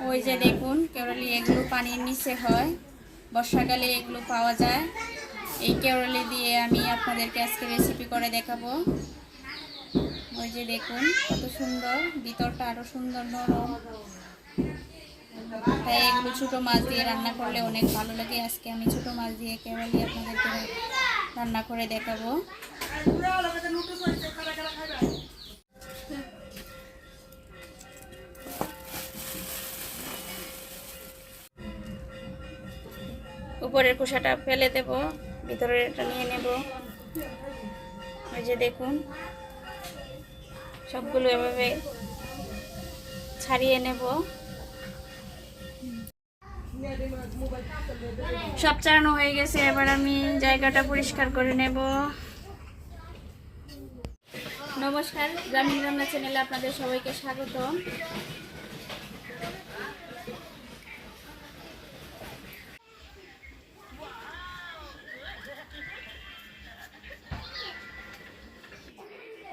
ওই যে দেখুন কেওড়ালি, এগুলো পানির নিচে হয়, বর্ষাকালে এগুলো পাওয়া যায়। এই কেওড়ালি দিয়ে আমি আপনাদেরকে আজকে রেসিপি করে দেখাবো। ওই যে দেখুন কত সুন্দর, ভিতরটা আরো সুন্দর নরম। তাই এগুলো ছোটো মাছ দিয়ে রান্না করলে অনেক ভালো লাগে। আজকে আমি ছোটো মাছ দিয়ে কেওড়ালি আপনাদেরকে রান্না করে দেখাবো। উপরের খোসাটা ফেলে দেব, ভিতরের এটা নিয়ে নেব। ওই যে দেখুন সবগুলো এভাবে ছাড়িয়ে নেব। সব ছাড়ানো হয়ে গেছে, এবার আমি জায়গাটা পরিষ্কার করে নেব। নমস্কার, গ্রামীণ রান্না চ্যানেলে আপনাদের সবাইকে স্বাগত।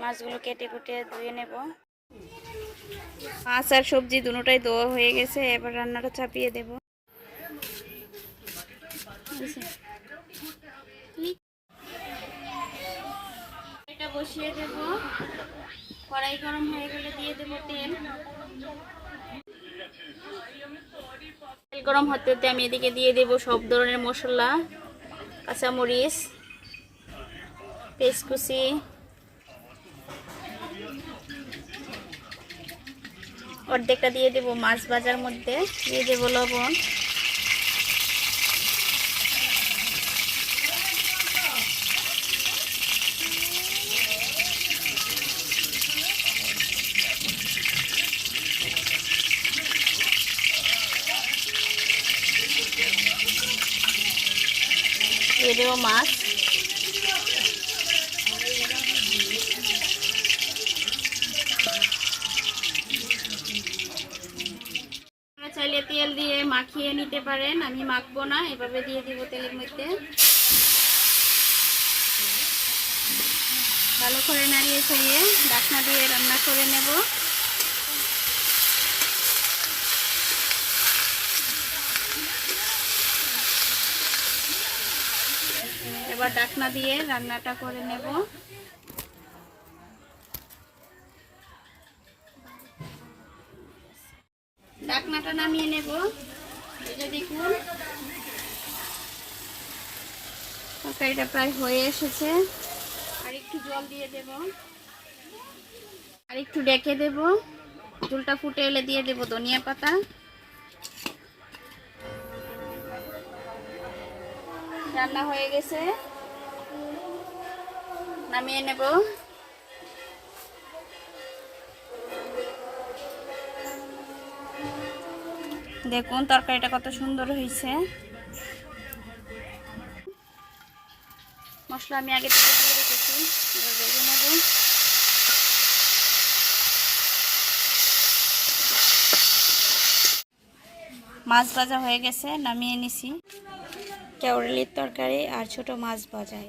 মাছগুলো কেটে কুটে ধুয়ে নেব। মাছ আর সবজি দুটোটাই ধোয়া হয়ে গেছে, এবার রান্নাটা চাপিয়ে দেব। এটা বসিয়ে দেব, কড়াই গরম হয়ে গেলে দিয়ে দেব তেল। তেল গরম হতে হতে আমি এদিকে দিয়ে দেব সব ধরনের মশলা, কাঁচামরিচ, পেঁয়াজ কুচি, অর্ধেকটা দিয়ে দেব মাছ ভাজার মধ্যে, দিয়ে দেব লবণ, দিয়ে দেব মাছ, চাইলে তেল দিয়ে মাখিয়ে নিতে পারেন, আমি মাখবো না, এভাবে দিয়ে দিব তেলের মধ্যে। ভালো করে নাড়িয়ে চাড়িয়ে ঢাকনা দিয়ে রান্না করে নেব। এবার ঢাকনা দিয়ে রান্নাটা করে নেব। ঢাকনাটা নামিয়ে নেব। এটা দেখুন তরকারিটা প্রায় হয়ে এসেছে। আর একটু জল দিয়ে দেব, আর একটু ডেকে দেব। ঝোলটা ফুটে এলে দিয়ে দেব ধনিয়া পাতা। রান্না হয়ে গেছে, নামিয়ে নেব। দেখুন তরকারিটা কত সুন্দর হয়েছে। মশলা আমি আগে থেকে দিয়ে রেখেছি, এবার ভেজে নেব। মাছ ভাজা হয়ে গেছে, নামিয়ে নিছি। কেওড়ালির তরকারি আর ছোট মাছ ভাজা।